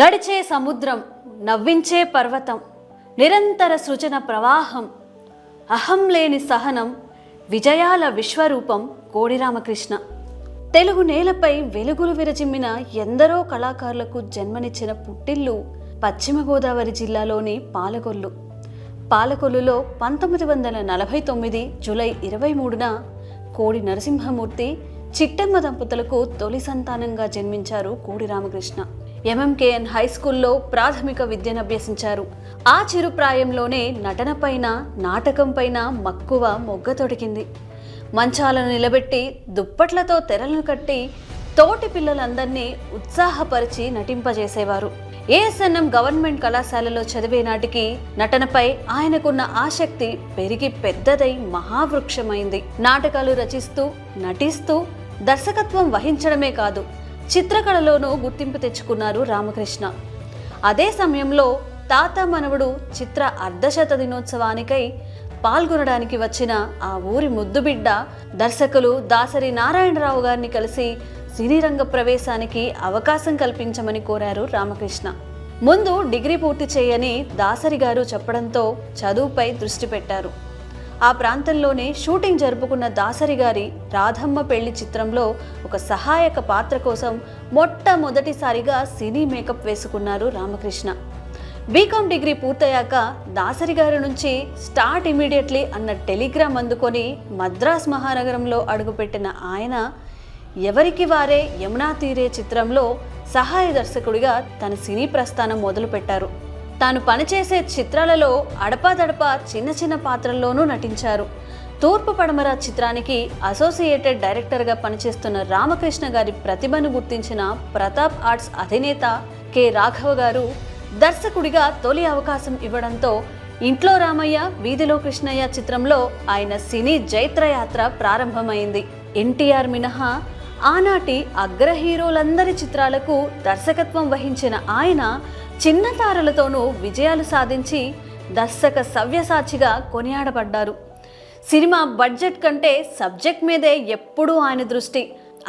నడిచే సముద్రం, నవ్వించే పర్వతం, నిరంతర సృజన ప్రవాహం, అహం లేని సహనం, విజయాల విశ్వరూపం కోడి రామకృష్ణ. తెలుగు నేలపై వెలుగులు విరజిమ్మిన ఎందరో కళాకారులకు జన్మనిచ్చిన పుట్టిల్లు పశ్చిమ గోదావరి జిల్లాలోని పాలకొల్లు. పాలకొల్లులో 1949 జూలై 23న కోడి నరసింహమూర్తి, చిట్టమ్మ దంపతులకు తొలి సంతానంగా జన్మించారు కోడి రామకృష్ణ. ఎంఎంకేఎన్ హై స్కూల్లో ప్రాథమిక విద్యను అభ్యసించారు. ఆ చిరుప్రాయంలోనే నటనపైన, నాటకంపైన మక్కువ మొగ్గతొడిగింది. మంచాలను నిలబెట్టి దుప్పట్లతో తెరలను కట్టి తోటి పిల్లలందరినీ ఉత్సాహపరిచి నటింపజేసేవారు. ఏఎస్ఎన్ఎం గవర్నమెంట్ కళాశాలలో చదివే నాటికి నటనపై ఆయనకున్న ఆసక్తి పెరిగి పెద్దదై మహావృక్షమైంది. నాటకాలు రచిస్తూ, నటిస్తూ, దర్శకత్వం వహించడమే కాదు, చిత్రకళలోనూ గుర్తింపు తెచ్చుకున్నారు రామకృష్ణ. అదే సమయంలో తాత మనవడు చిత్ర అర్ధశత దినోత్సవానికై పాల్గొనడానికి వచ్చిన ఆ ఊరి ముద్దుబిడ్డ దర్శకులు దాసరి నారాయణరావు గారిని కలిసి సినీ రంగ ప్రవేశానికి అవకాశం కల్పించమని కోరారు రామకృష్ణ. ముందు డిగ్రీ పూర్తి చేయని దాసరి గారు చెప్పడంతో చదువుపై దృష్టి పెట్టారు. ఆ ప్రాంతంలోనే షూటింగ్ జరుపుకున్న దాసరి గారి రాధమ్మ పెళ్లి చిత్రంలో ఒక సహాయక పాత్ర కోసం మొట్టమొదటిసారిగా సినీ మేకప్ వేసుకున్నారు రామకృష్ణ. బీకామ్ డిగ్రీ పూర్తయ్యాక దాసరి గారి నుంచి స్టార్ట్ ఇమీడియట్లీ అన్న టెలిగ్రామ్ అందుకొని మద్రాస్ మహానగరంలో అడుగుపెట్టిన ఆయన ఎవరికి వారే యమునా తీరే చిత్రంలో సహాయ దర్శకుడిగా తన సినీ ప్రస్థానం మొదలుపెట్టారు. తాను పనిచేసే చిత్రాలలో అడపాదడపా చిన్న చిన్న పాత్రల్లోనూ నటించారు. తూర్పు పడమర చిత్రానికి అసోసియేటెడ్ డైరెక్టర్గా పనిచేస్తున్న రామకృష్ణ గారి ప్రతిభను గుర్తించిన ప్రతాప్ ఆర్ట్స్ అధినేత కె రాఘవ గారు దర్శకుడిగా తొలి అవకాశం ఇవ్వడంతో ఇంట్లో రామయ్య, వీధిలో కృష్ణయ్య చిత్రంలో ఆయన సినీ జైత్రయాత్ర ప్రారంభమైంది. ఎన్టీఆర్ మినహా ఆనాటి అగ్ర హీరోలందరి చిత్రాలకు దర్శకత్వం వహించిన ఆయన చిన్న తారలతోనూ విజయాలు సాధించి దర్శక సవ్యసాచిగా కొనియాడబడ్డారు. సినిమా బడ్జెట్ కంటే సబ్జెక్ట్ మీదే ఎప్పుడూ ఆయన దృష్టి.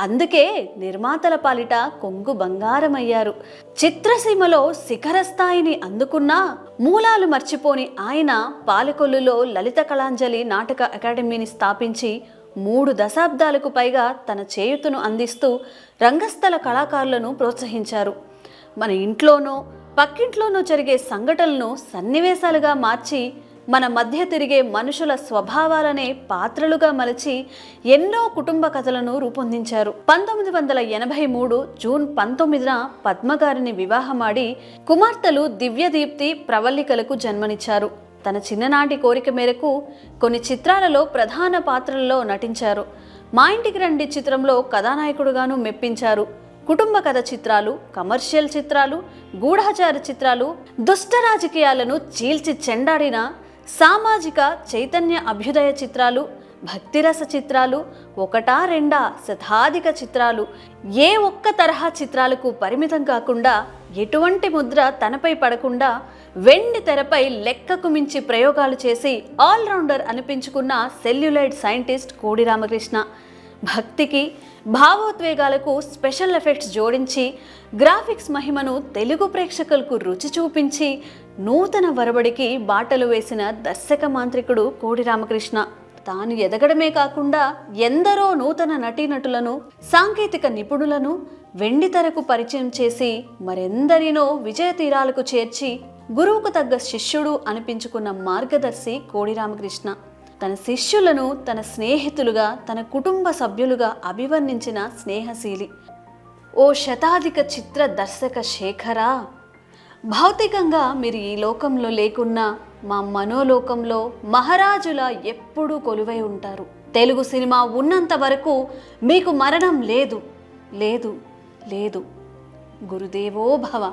అందుకే నిర్మాతల పాలిట కొంగు బంగారమయ్యారు. చిత్రసీమలో శిఖర స్థాయిని అందుకున్నా మూలాలు మర్చిపోని ఆయన పాలకొల్లులో లలిత కళాంజలి నాటక అకాడమీని స్థాపించి 3 దశాబ్దాలకు పైగా తన చేయూతను అందిస్తూ రంగస్థల కళాకారులను ప్రోత్సహించారు. మన ఇంట్లోనో పక్కింట్లోనూ జరిగే సంఘటనలను సన్నివేశాలుగా మార్చి మన మధ్య తిరిగే మనుషుల స్వభావాలనే పాత్రలుగా మలచి ఎన్నో కుటుంబ కథలను రూపొందించారు. 1983 జూన్ 19న పద్మగారిని వివాహమాడి కుమార్తెలు దివ్యదీప్తి, ప్రవల్లికలకు జన్మనిచ్చారు. తన చిన్ననాటి కోరిక మేరకు కొన్ని చిత్రాలలో ప్రధాన పాత్రల్లో నటించారు. మా ఇంటికి రండి చిత్రంలో కథానాయకుడుగాను మెప్పించారు. కుటుంబ కథ చిత్రాలు, కమర్షియల్ చిత్రాలు, గూఢాచార చిత్రాలు, దుష్ట రాజకీయాలను చీల్చి చెండాడిన సామాజిక చైతన్య అభ్యుదయ చిత్రాలు, భక్తిరస చిత్రాలు, ఒకటా రెండా శతాధిక చిత్రాలు, ఏ ఒక్క తరహా చిత్రాలకు పరిమితం కాకుండా, ఎటువంటి ముద్ర తనపై పడకుండా వెండి తెరపై లెక్కకు మించి ప్రయోగాలు చేసి ఆల్రౌండర్ అనిపించుకున్న సెల్యులాయిడ్ సైంటిస్ట్ కోడి రామకృష్ణ. భక్తికి, భావోద్వేగాలకు స్పెషల్ ఎఫెక్ట్స్ జోడించి గ్రాఫిక్స్ మహిమను తెలుగు ప్రేక్షకులకు రుచి చూపించి నూతన వరబడికి బాటలు వేసిన దర్శక మాంత్రికుడు కోడి రామకృష్ణ. తాను ఎదగడమే కాకుండా ఎందరో నూతన నటీనటులను, సాంకేతిక నిపుణులను వెండి తెరకు పరిచయం చేసి మరెందరినో విజయ తీరాలకు చేర్చి గురువుకు తగ్గ శిష్యుడు అనిపించుకున్న మార్గదర్శి కోడి రామకృష్ణ. తన శిష్యులను తన స్నేహితులుగా, తన కుటుంబ సభ్యులుగా అభివర్ణించిన స్నేహశీలి. ఓ శతాధిక చిత్ర దర్శక శేఖరా, భౌతికంగా మీరు ఈ లోకంలో లేకున్నా మా మనోలోకంలో మహారాజులా ఎప్పుడూ కొలువై ఉంటారు. తెలుగు సినిమా ఉన్నంత వరకు మీకు మరణం లేదు, లేదు, లేదు. గురుదేవో భవ.